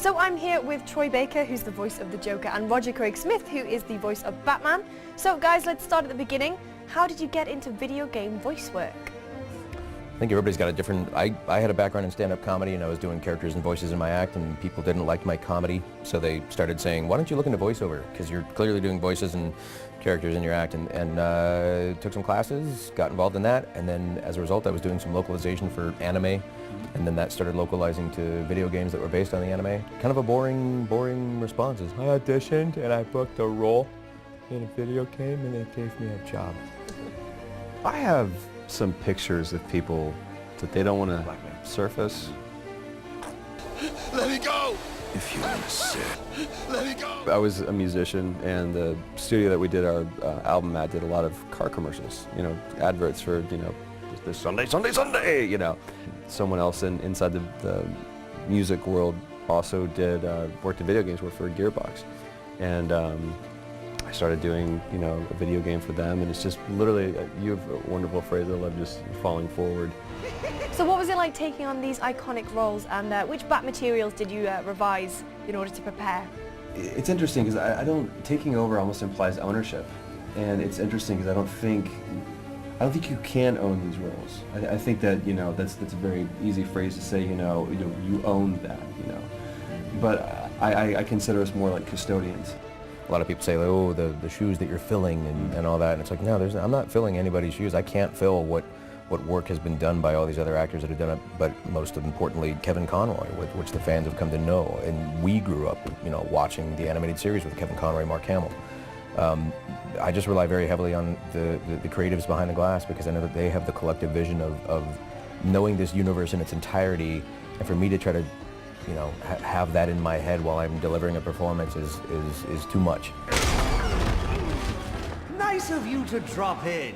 So I'm here with Troy Baker, who's the voice of the Joker, and Roger Craig Smith, who is the voice of Batman. So guys, let's start at the beginning. How did you get into video game voice work? I think everybody's got a different... I had a background in stand-up comedy, and I was doing characters and voices in my act, and people didn't like my comedy, so they started saying, why don't you look into voiceover? Because you're clearly doing voices and characters in your act, and took some classes, got involved in that, and then as a result I was doing some localization for anime, and then that started localizing to video games that were based on the anime. Kind of a boring response is, I auditioned and I booked a role in a video game and it gave me a job. I have some pictures of people that they don't want to surface. Let me go! If you want to sit, let me go! I was a musician, and the studio that we did our album at did a lot of car commercials, you know, adverts for, you know, this Sunday, you know. Someone else inside the music world also worked in video games, worked for Gearbox. And I started doing, you know, a video game for them, and it's just literally, you have a wonderful phrase I love, just falling forward. So what was it like taking on these iconic roles, and which Bat materials did you revise in order to prepare? It's interesting because taking over almost implies ownership, and it's interesting because I don't think you can own these roles. I think that, you know, that's a very easy phrase to say, you own that, you know. But I consider us more like custodians. A lot of people say, oh, the shoes that you're filling and all that, and it's like, no, I'm not filling anybody's shoes. I can't fill what work has been done by all these other actors that have done it, but most importantly, Kevin Conroy, which the fans have come to know, and we grew up, you know, watching the animated series with Kevin Conroy, Mark Hamill. I just rely very heavily on the creatives behind the glass, because I know that they have the collective vision of knowing this universe in its entirety, and for me to try to, you know, have that in my head while I'm delivering a performance is too much. Nice of you to drop in.